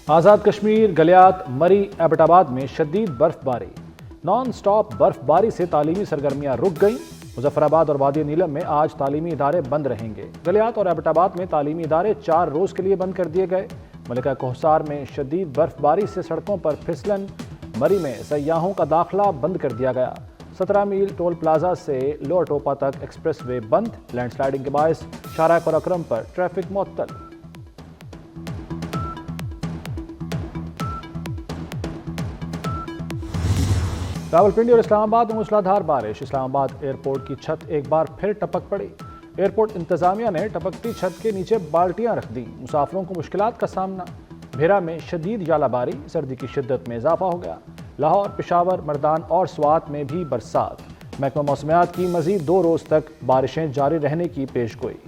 आज़ाद कश्मीर, गलियात, मरी, एबटाबाद में शदीद बर्फबारी। नॉन स्टॉप बर्फबारी से तालीमी सरगर्मियां रुक गईं। मुजफ्फराबाद और वादी नीलम में आज तालीमी इदारे बंद रहेंगे। गलियात और एबटाबाद में तालीमी इदारे 4 रोज़ के लिए बंद कर दिए गए। मलिका कोहसार में शदीद बर्फबारी से सड़कों पर फिसलन। मरी में सयाहों का दाखिला बंद कर दिया गया। 17 मील टोल प्लाजा से लोअर टोपा तक एक्सप्रेस वे बंद। लैंडस्लाइडिंग के बायस शाहराह पराक्रम पर ट्रैफिक मुअत्तल। रावलपिंडी और इस्लामाबाद में मूसलाधार बारिश। इस्लामाबाद एयरपोर्ट की छत एक बार फिर टपक पड़ी। एयरपोर्ट इंतजामिया ने टपकती छत के नीचे बाल्टियां रख दी। मुसाफिरों को मुश्किलात का सामना। भेरा में शदीद यालाबारी, सर्दी की शिद्दत में इजाफा हो गया। लाहौर, पेशावर, मर्दान और स्वात में भी बरसात। महकमा मौसमियात की मजीद 2 रोज़ तक बारिशें जारी रहने की पेशगोई।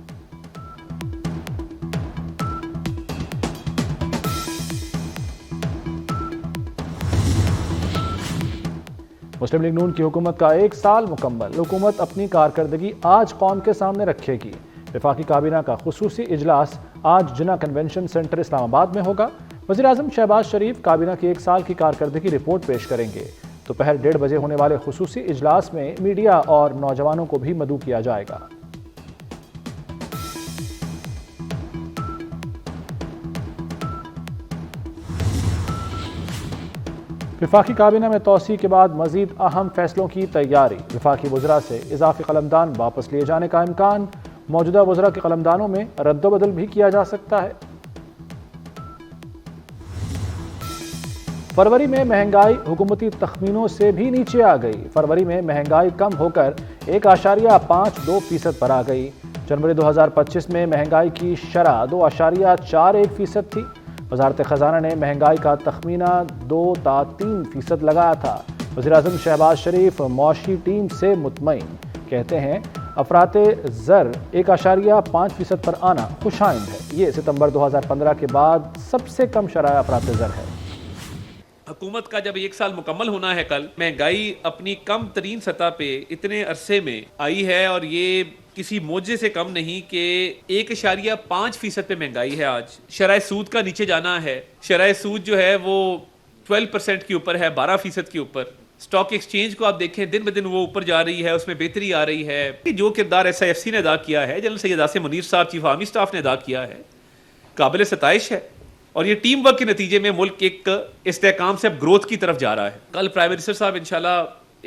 मुस्लिम लीग नून की हुकूमत का 1 साल मुकम्मल। हुकूमत अपनी कारकर्दगी आज कौम के सामने रखेगी। वफाकी काबीना का खुसूसी इजलास आज जिना कन्वेंशन सेंटर इस्लामाबाद में होगा। वज़ीर आज़म शहबाज शरीफ काबीना की 1 साल की कारकर्दगी रिपोर्ट पेश करेंगे। दोपहर 1:30 बजे होने वाले खुसूसी इजलास में मीडिया और नौजवानों को भी मदऊ किया जाएगा। वफाकी काबीना में तोसी के बाद मजीद अहम फैसलों की तैयारी। वफाकी वज़रा से इजाफी कलमदान वापस लिए जाने का इम्कान। मौजूदा वज़रा के कलमदानों में रद्दोबदल भी किया जा सकता है। फरवरी में महंगाई हुकूमती तखमीनों से भी नीचे आ गई। फरवरी में महंगाई कम होकर 1.52% पर आ गई। जनवरी 2025 में महंगाई की शरह 2.41% थी। वज़ारत ख़जाना ने महंगाई का तखमीना 2-3% लगाया था। वज़ीर आज़म शहबाज शरीफ मौशी टीम से मुतमईन, कहते हैं अफराते ज़र 1.5% पर आना खुशाइंद है। ये सितंबर 2015 के बाद सबसे कम शरह अफराते ज़र है। हुकूमत का जब 1 साल मुकम्मल होना है कल, महंगाई अपनी कम तरीन सतह पे इतने अरसे में आई है और ये किसी मोजे से कम नहीं कि 1.5% पे महंगाई है। आज शरह सूद का नीचे जाना है। शरह सूद जो है वो 12% के ऊपर है, 12% के ऊपर। स्टॉक एक्सचेंज को आप देखें, दिन ब दिन वो ऊपर जा रही है, उसमें बेहतरी आ रही है। जो किरदार SIFC ने अदा किया है, जनरल सैयद आसिम मुनीर साहब चीफ आर्मी स्टाफ ने अदा किया है, काबिल सताइश है। और ये टीम वर्क के नतीजे में मुल्क एक इस्तेहकाम से अब ग्रोथ की तरफ जा रहा है। कल प्राइम मिनिस्टर साहब इंशाल्लाह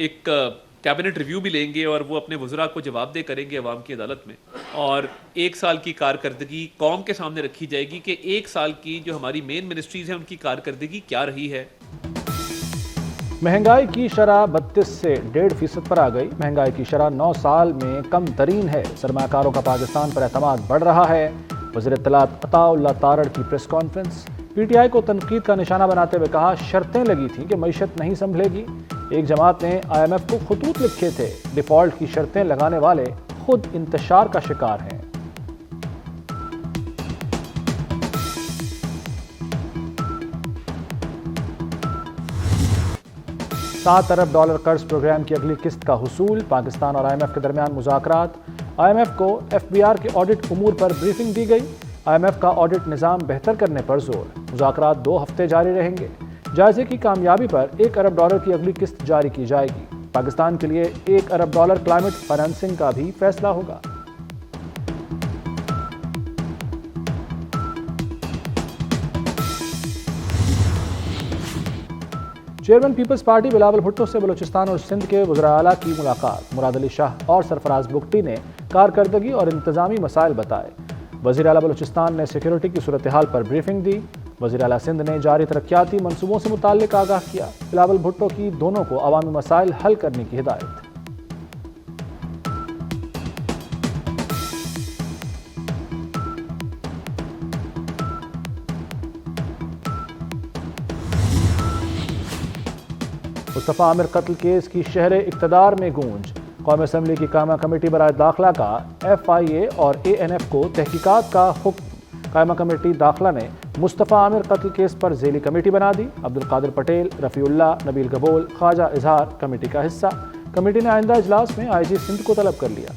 एक कैबिनेट रिव्यू भी लेंगे और वो अपने वज़रा को जवाबदेह करेंगे अवाम की अदालत में। और 1 साल की कारकर्दगी कौम के सामने रखी जाएगी कि 1 साल की जो हमारी मेन मिनिस्ट्रीज हैं उनकी कारकर्दगी क्या रही है। महंगाई की शरह 32 से 1.5% पर आ गई। महंगाई की शरह 9 साल में कम तरीन है। सरमाकारों का पाकिस्तान पर एतमाद बढ़ रहा है। वज़ीर इत्तलात अताउल्लाह तारड़ की प्रेस कॉन्फ्रेंस। PTI को तनकीद का निशाना बनाते हुए कहा, शर्तें लगी थी कि मईशत नहीं संभलेगी। एक जमात ने IMF को खतूत लिखे थे। डिफॉल्ट की शर्तें लगाने वाले खुद इंतशार का शिकार हैं। $7 अरब कर्ज प्रोग्राम की अगली किस्त का हुसूल। पाकिस्तान और IMF के दरमियान मुज़ाकरात। IMF को FBR के ऑडिट उमूर पर ब्रीफिंग दी गई। IMF का ऑडिट निज़ाम बेहतर करने पर जोर। मुज़ाकरात 2 हफ्ते जारी रहेंगे। जायजे की कामयाबी पर $1 अरब की अगली किस्त जारी की जाएगी। पाकिस्तान के लिए $1 अरब क्लाइमेट फाइनेंसिंग का भी फैसला होगा। चेयरमैन पीपल्स पार्टी बिलावल भुट्टो से बलूचिस्तान और सिंध के वज़रा आला की मुलाकात। मुराद अली शाह और सरफराज बुगटी ने कारकर्दगी और इंतजामी मसाइल बताए। वज़ीर आला बलूचिस्तान ने सिक्योरिटी की सूरत हाल पर ब्रीफिंग दी। वज़ीर आला सिंध ने जारी तरक्याती मनसूबों से मुताल्लिक आगाह किया। बिलावल भुट्टो की दोनों को अवामी मसाइल हल करने की हिदायत। मुस्तफ़ा आमिर कत्ल केस की शहर इक़्तिदार में गूंज। कौमी असम्बली की कायमा कमेटी बराए दाखिला का FIA और ANF को तहकीकात का हुक्म। कायमा कमेटी दाखिला ने मुस्तफ़ा आमिर कत्ल केस पर झेली कमेटी बना दी। अब्दुल कादिर पटेल, रफ़ीउल्लाह, नबील गबोल, ख्वाजा इजहार कमेटी का हिस्सा। कमेटी ने आइंदा इजलास में IG सिंध को तलब कर लिया।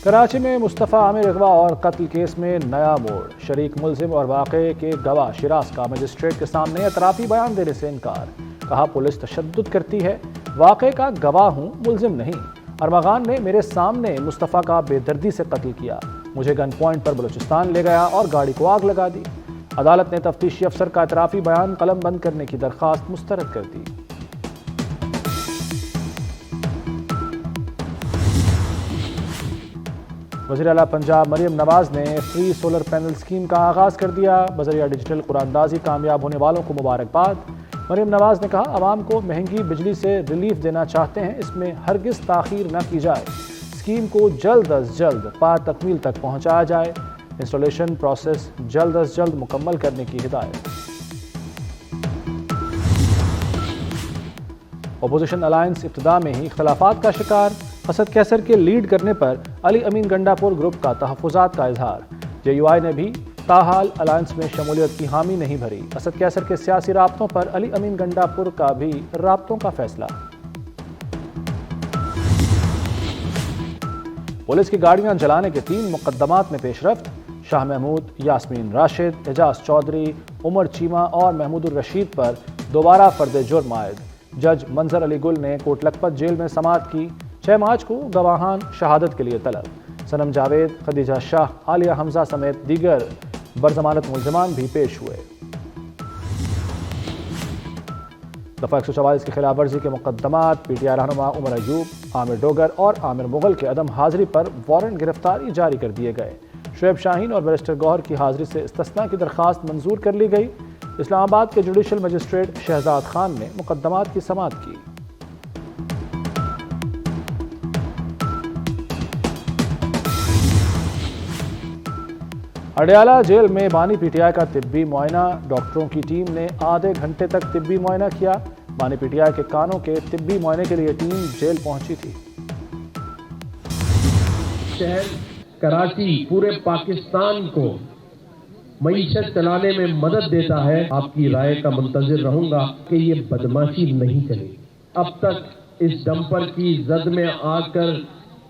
कराची में मुस्तफ़ा आमिर अगवा और कत्ल केस में नया मोड़। शरीक मुलजिम और वाक़े के गवाह शिराज का मजिस्ट्रेट के सामने एतराफ़ी बयान देने से इनकार। कहा पुलिस तशद्दुद करती है, वाक़े का गवाह हूँ, मुलजिम नहीं। अरमगान ने मेरे सामने मुस्तफ़ा का बेदर्दी से कत्ल किया, मुझे गन पॉइंट पर बलूचिस्तान ले गया और गाड़ी को आग लगा दी। अदालत ने तफ्तीशी अफसर का एतराफ़ी बयान कलम बंद करने की दरख्वास्त मुस्तरद कर दी। वज़ीर आला पंजाब मरियम नवाज ने फ्री सोलर पैनल स्कीम का आगाज़ कर दिया। बज़रिया डिजिटल कुरानदाजी कामयाब होने वालों को मुबारकबाद। मरियम नवाज ने कहा, आवाम को महंगी बिजली से रिलीफ देना चाहते हैं, इसमें हरगिज़ ताख़ीर न की जाए। स्कीम को जल्द अज जल्द पा तकमील तक पहुँचाया जाए। इंस्टॉलेशन प्रोसेस जल्द अज जल्द मुकम्मल करने की हिदायत। अपोजिशन अलायंस इब्तिदा में ही इख्तलाफात का शिकार। असद कैसर के लीड करने पर अली अमीन गंडापुर ग्रुप का तहफ़्फ़ुज़ात का इजहार। JUI ने भी ताहाल अलायंस में शमूलियत की हामी नहीं भरी। असद कैसर के सियासी राब्तों पर अली अमीन गंडापुर का भी राब्तों का फैसला। पुलिस की गाड़ियां जलाने के 3 मुकदमात में पेशरफ्त। शाह महमूद, यास्मीन राशिद, एजाज चौधरी, उमर चीमा और महमूदुर रशीद पर दोबारा फर्द जुर्म आयद। जज मंजर अली गुल ने कोट लखपत जेल में समाअत की। 6 मार्च को गवाहान शहादत के लिए तलब। सनम जावेद, खदीजा शाह, आलिया हमजा समेत दीगर बरजमानत मुल्जिमान भी पेश हुए। दफ़ा 144 की खिलाफ वर्जी के मुकदमात। PTI रहनुमा उमर अयूब, आमिर डोगर और आमिर मुगल के अदम हाजिरी पर वारंट गिरफ्तारी जारी कर दिए गए। शुएब शाहीन और बैरिस्टर गौहर की हाजिरी से इस्तिस्ना की दरख्वास्त मंजूर कर ली गई। इस्लामाबाद के जुडिशल मजिस्ट्रेट शहजाद खान ने मुकदमात की समाअत की। अडयाला जेल में बानी PTI का तिब्बी मुआयना। डॉक्टरों की टीम ने आधे घंटे तक तिब्बी मुआयना किया। बानी PTI के कानों के तिब्बी मुआयने के लिए टीम जेल पहुंची थी। शहर कराची पूरे पाकिस्तान को मईशत चलाने में मदद देता है। आपकी राय का मुंतजिर रहूंगा कि ये बदमाशी नहीं चलेगी। अब तक इस डंपर की जद में आकर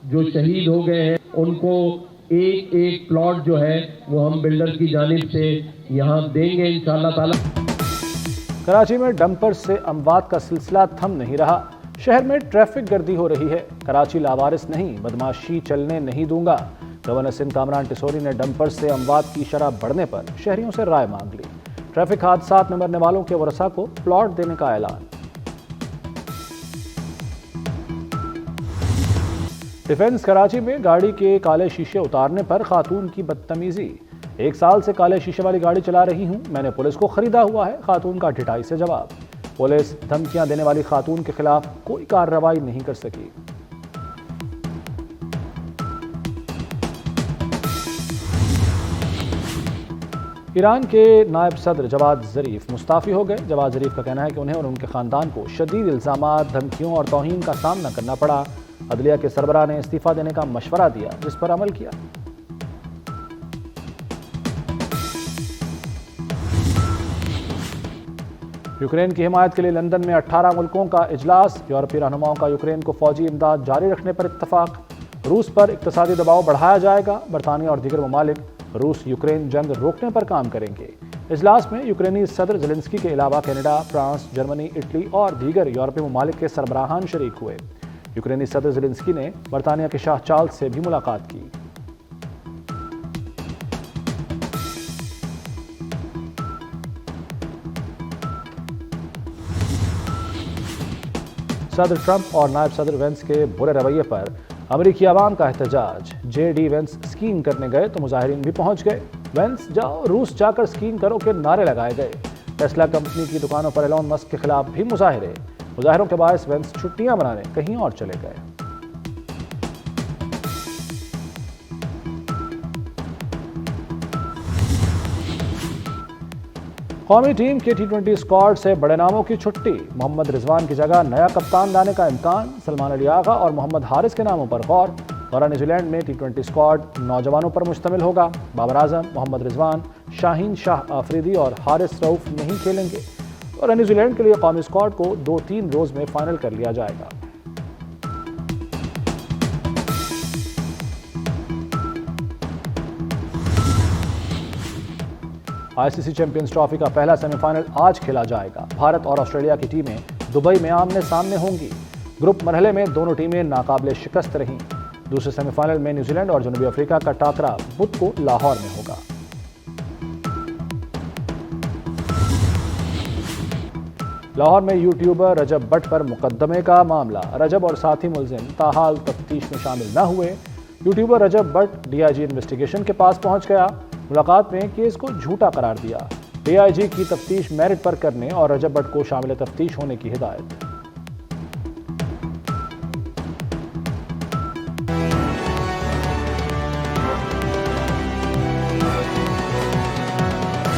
जो शहीद हो गए हैं, उनको एक एक प्लॉट जो है वो हम बिल्डर की जानिब से यहाँ देंगे इंशाअल्लाह ताला। कराची में डंपर से अमवात का सिलसिला थम नहीं रहा। शहर में ट्रैफिक गर्दी हो रही है। कराची लावारिस नहीं, बदमाशी चलने नहीं दूंगा। गवर्नर सिंध कामरान टिसोरी ने डंपर से अमवात की शरह बढ़ने पर शहरियों से राय मांग ली। ट्रैफिक हादसात में मरने वालों के वरसा को प्लॉट देने का ऐलान। डिफेंस कराची में गाड़ी के काले शीशे उतारने पर खातून की बदतमीजी। 1 साल से काले शीशे वाली गाड़ी चला रही हूं, मैंने पुलिस को खरीदा हुआ है। खातून का ढिठाई से जवाब। पुलिस धमकियां देने वाली खातून के खिलाफ कोई कार्रवाई नहीं कर सकी। ईरान के नायब सदर जवाद ज़रीफ मुस्ताफ़ी हो गए। जवाद ज़रीफ का कहना है कि उन्हें और उनके ख़ानदान को शदीद इल्ज़ामात, धमकियों और तौहीन का सामना करना पड़ा। अदलिया के सरबराह ने इस्तीफ़ा देने का मशवरा दिया, जिस पर अमल किया। यूक्रेन की हिमायत के लिए लंदन में 18 मुल्कों का इजलास। यूरोपीय रहनुमाओं का यूक्रेन को फौजी इमदाद जारी रखने पर इत्तफाक। रूस पर इक्तसादी दबाव बढ़ाया जाएगा। बरतानिया और दीगर ममालिक रूस यूक्रेन जंग रोकने पर काम करेंगे। इजलास में यूक्रेनी सदर ज़ेलेंस्की के अलावा कनाडा, फ्रांस, जर्मनी, इटली और दीगर यूरोपीय ममालिक के सरबराहान शरीक हुए। यूक्रेनी सदर ज़ेलेंस्की ने बरतानिया के शाह चार्ल्स से भी मुलाकात की। सदर ट्रंप और नायब सदर वेंस के बुरे रवैये पर अमेरिकी अवाम का एहतजाज। JD वेंस स्कीइंग करने गए तो मुजाहिरीन भी पहुंच गए। वेंस जाओ, रूस जाकर स्कीइंग करो के नारे लगाए गए। टेस्ला कंपनी की दुकानों पर एलोन मस्क के खिलाफ भी मुजाहिरे। मुजाहिरों के बायस वेंस छुट्टियां मनाने कहीं और चले गए। कौमी टीम के T20 स्क्वाड से बड़े नामों की छुट्टी। मोहम्मद रिजवान की जगह नया कप्तान लाने का इम्कान। सलमान अली आगा और मोहम्मद हारिस के नामों पर गौर। दौरा न्यूजीलैंड में T20 स्क्वाड नौजवानों पर मुश्तमिल होगा। बाबर आजम, मोहम्मद रिजवान, शाहीन शाह आफरीदी और हारिस रऊफ नहीं खेलेंगे और न्यूजीलैंड के लिए कौमी स्क्वाड को 2-3 रोज में फाइनल कर लिया जाएगा। आईसीसी चैंपियंस ट्रॉफी का पहला सेमीफाइनल आज खेला जाएगा। भारत और ऑस्ट्रेलिया की टीमें दुबई में आमने सामने होंगी। ग्रुप मरहले में दोनों टीमें नाकाबिले शिकस्त रहीं। दूसरे सेमीफाइनल में न्यूजीलैंड और जनूबी अफ्रीका का टाकरा बुध को लाहौर में होगा। लाहौर में यूट्यूबर रजब भट्ट पर मुकदमे का मामला। रजब और साथी मुलजिम ताहाल तफ्तीश में शामिल न हुए। यूट्यूबर रजब भट्ट डीआईजी इन्वेस्टिगेशन के पास पहुंच गया। मुलाकात में केस को झूठा करार दिया। डीआईजी की तफ्तीश मेरिट पर करने और रजब भट्ट को शामिल तफ्तीश होने की हिदायत।